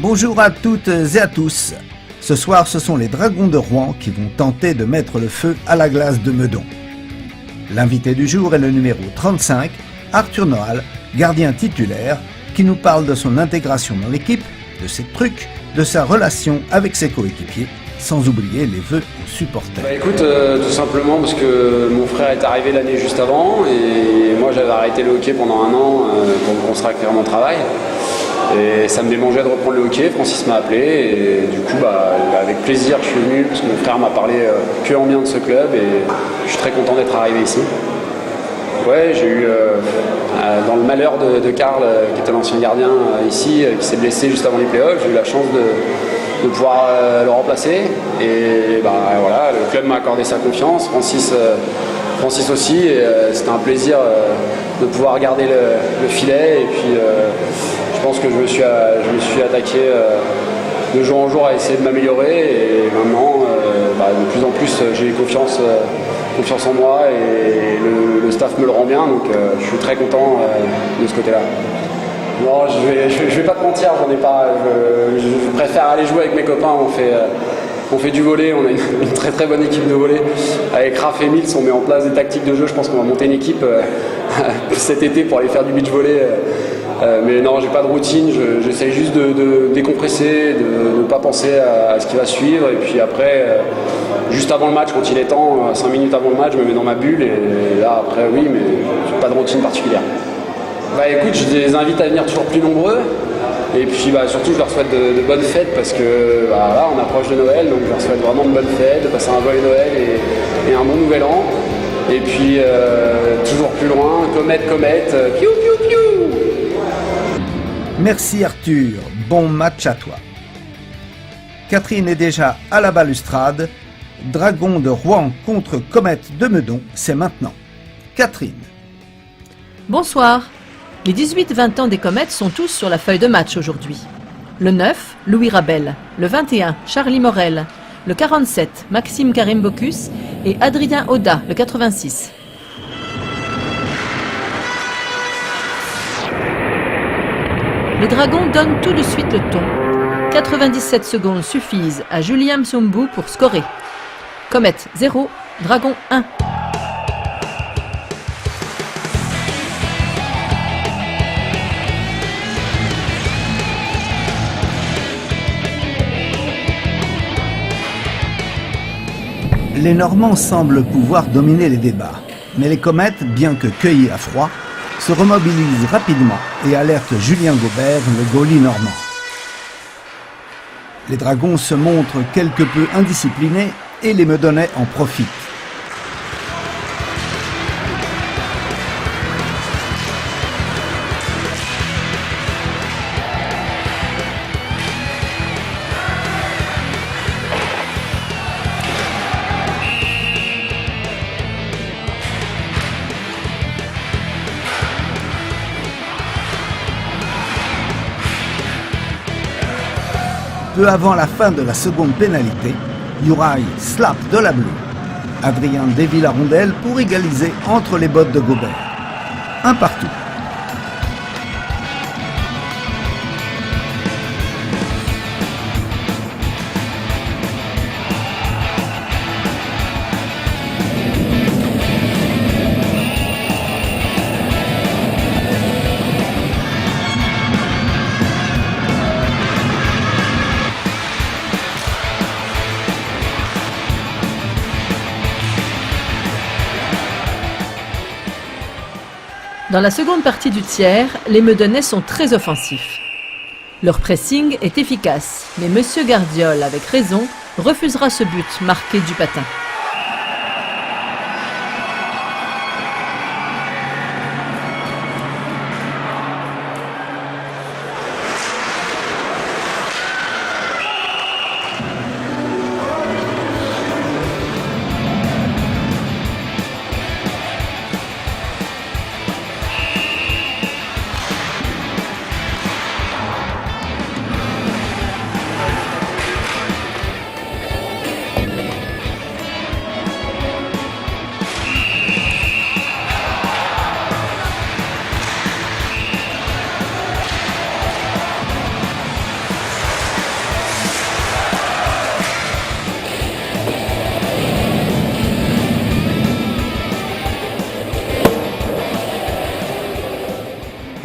Bonjour à toutes et à tous. Ce soir, ce sont les Dragons de Rouen qui vont tenter de mettre le feu à la glace de Meudon. L'invité du jour est le numéro 35, Arthur Noal, gardien titulaire, qui nous parle de son intégration dans l'équipe, de ses trucs, de sa relation avec ses coéquipiers, sans oublier les vœux aux supporters. Écoute, tout simplement parce que mon frère est arrivé l'année juste avant et moi j'avais arrêté le hockey pendant un an pour me consacrer à mon travail. Et ça me démangeait de reprendre le hockey, Francis m'a appelé et du coup avec plaisir je suis venu parce que mon frère m'a parlé que en bien de ce club et je suis très content d'être arrivé ici. Ouais, j'ai eu dans le malheur de Karl, qui était l'ancien gardien ici, qui s'est blessé juste avant les playoffs, j'ai eu la chance de pouvoir le remplacer et voilà, le club m'a accordé sa confiance, Francis aussi, et c'était un plaisir de pouvoir garder le filet et puis je pense que je me suis attaqué de jour en jour à essayer de m'améliorer et maintenant de plus en plus j'ai confiance en moi et le staff me le rend bien, donc je suis très content de ce côté-là. Non, je vais pas te mentir, j'en ai pas. Je préfère aller jouer avec mes copains. On fait du volley, on a une très très bonne équipe de volley. Avec Raph et Mills, on met en place des tactiques de jeu. Je pense qu'on va monter une équipe cet été pour aller faire du beach volley. Mais non, j'ai pas de routine. J'essaye juste de décompresser, de ne pas penser à ce qui va suivre. Et puis après, juste avant le match, quand il est temps, 5 minutes avant le match, je me mets dans ma bulle. Et là, après, oui, mais j'ai pas de routine particulière. Écoute, je les invite à venir toujours plus nombreux et puis surtout je leur souhaite de bonnes fêtes parce que là on approche de Noël, donc je leur souhaite vraiment de bonnes fêtes, de passer un joyeux Noël et un bon nouvel an et puis toujours plus loin, comète, piou piou piou. Merci Arthur, bon match à toi. Catherine est déjà à la balustrade, Dragon de Rouen contre Comète de Meudon, c'est maintenant. Catherine. Bonsoir. Les 18-20 ans des Comètes sont tous sur la feuille de match aujourd'hui. Le 9, Louis Rabel. Le 21, Charlie Morel. Le 47, Maxime Karimbocus. Et Adrien Oda, le 86. Les Dragons donnent tout de suite le ton. 97 secondes suffisent à Julien Msumbu pour scorer. Comète 0, Dragon 1. Les Normands semblent pouvoir dominer les débats, mais les Comètes, bien que cueillis à froid, se remobilisent rapidement et alertent Julien Gobert, le goalie normand. Les Dragons se montrent quelque peu indisciplinés et les Meudonnais en profitent. Peu avant la fin de la seconde pénalité, Juraj slap de la bleue. Adrien dévie la rondelle pour égaliser entre les bottes de Gobert. Un partout. Dans la seconde partie du tiers, les Meudonnais sont très offensifs. Leur pressing est efficace, mais Monsieur Gardiol, avec raison, refusera ce but marqué du patin.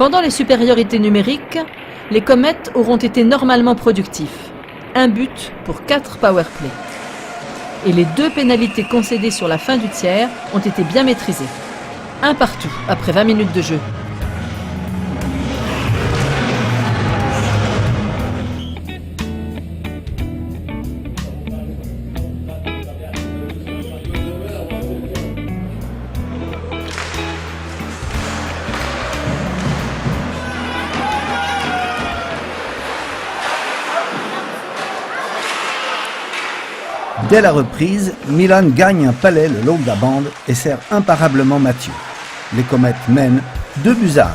Pendant les supériorités numériques, les Comets auront été normalement productifs. 1 but pour 4 powerplays. Et les 2 pénalités concédées sur la fin du tiers ont été bien maîtrisées. 1 partout après 20 minutes de jeu. Dès la reprise, Milan gagne un palais le long de la bande et sert imparablement Mathieu. Les Comets mènent 2-1.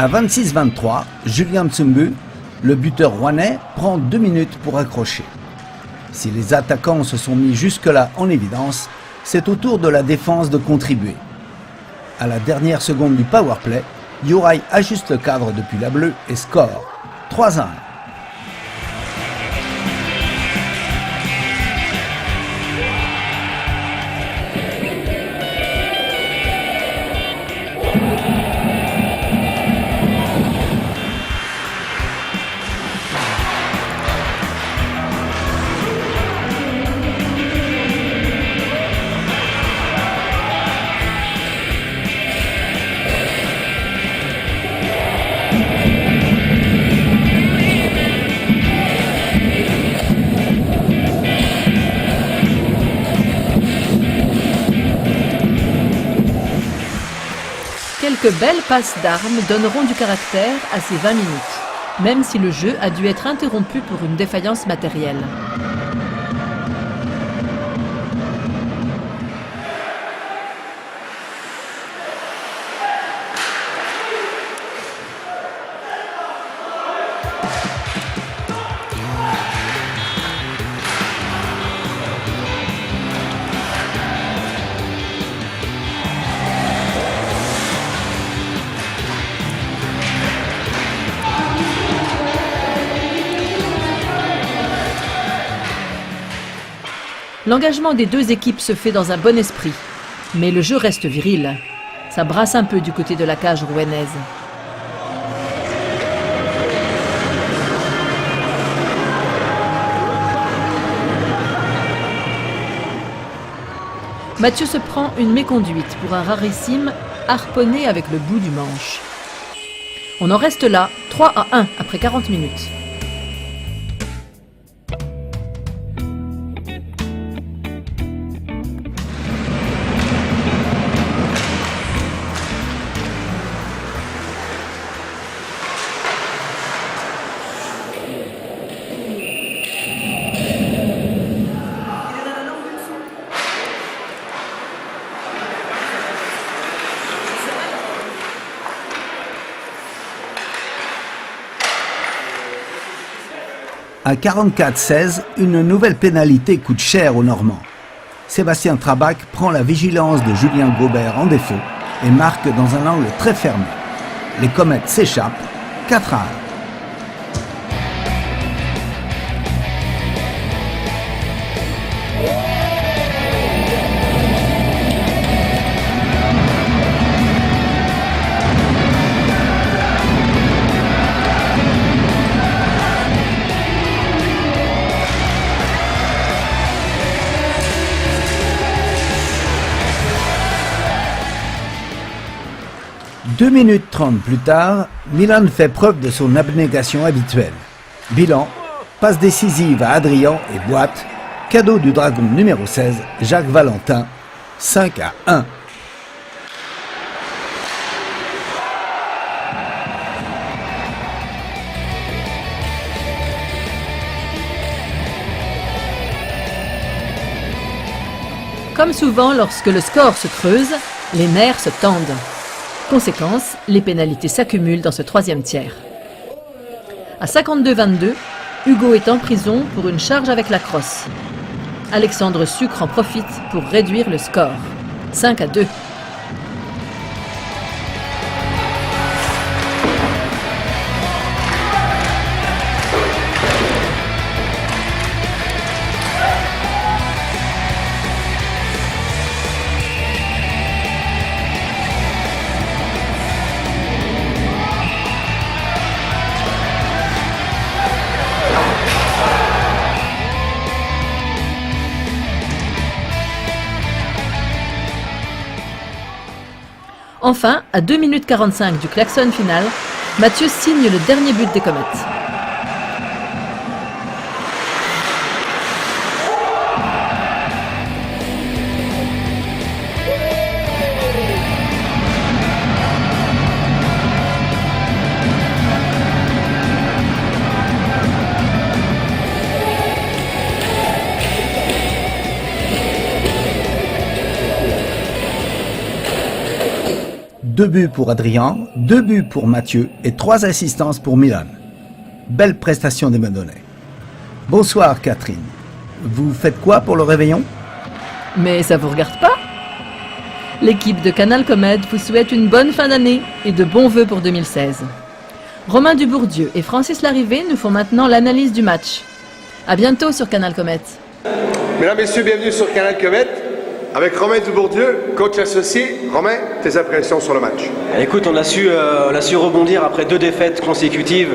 À 26-23, Julien Tsumbu, le buteur rouennais, prend 2 minutes pour accrocher. Si les attaquants se sont mis jusque-là en évidence, c'est au tour de la défense de contribuer. À la dernière seconde du powerplay, Youraï ajuste le cadre depuis la bleue et score 3-1. Quelques belles passes d'armes donneront du caractère à ces 20 minutes, même si le jeu a dû être interrompu pour une défaillance matérielle. L'engagement des 2 équipes se fait dans un bon esprit, mais le jeu reste viril. Ça brasse un peu du côté de la cage rouennaise. Mathieu se prend une méconduite pour un rarissime harponné avec le bout du manche. On en reste là, 3-1 après 40 minutes. À 44-16, une nouvelle pénalité coûte cher aux Normands. Sébastien Trabac prend la vigilance de Julien Gobert en défaut et marque dans un angle très fermé. Les Comets s'échappent, 4-1. Deux minutes 30 plus tard, Milan fait preuve de son abnégation habituelle. Bilan Passe décisive à Adrien et boîte. Cadeau du dragon numéro 16, Jacques Valentin, 5-1. Comme souvent lorsque le score se creuse, les nerfs se tendent. Conséquence, les pénalités s'accumulent dans ce troisième tiers. À 52-22, Hugo est en prison pour une charge avec la crosse. Alexandre Sucre en profite pour réduire le score. 5-2. Enfin, à 2 minutes 45 du klaxon final, Mathieu signe le dernier but des Comètes. Deux buts pour Adrien, 2 buts pour Mathieu et 3 assistances pour Milan. Belle prestation des Meudonnais. Bonsoir Catherine. Vous faites quoi pour le réveillon? Mais ça vous regarde pas? L'équipe de Canal Comète vous souhaite une bonne fin d'année et de bons vœux pour 2016. Romain Dubourdieu et Francis Larrivé nous font maintenant l'analyse du match. À bientôt sur Canal Comète. Mesdames, Messieurs, bienvenue sur Canal Comète. Avec Romain Dubourdieu, coach associé. Romain, tes impressions sur le match? Écoute, on a su rebondir après 2 défaites consécutives,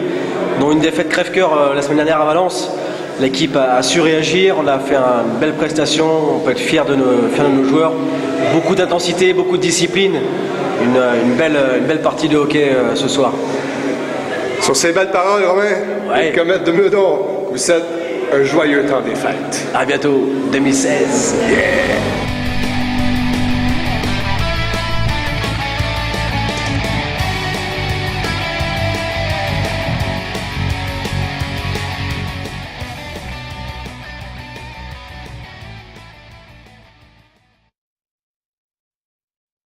dont une défaite crève-cœur la semaine dernière à Valence. L'équipe a su réagir, on a fait une belle prestation, on peut être fiers de nos joueurs. Beaucoup d'intensité, beaucoup de discipline, une belle partie de hockey ce soir. Sur ces belles paroles, Romain, les Comètes de Meudon vous souhaitent un joyeux temps des fêtes. À bientôt, 2016. Yeah!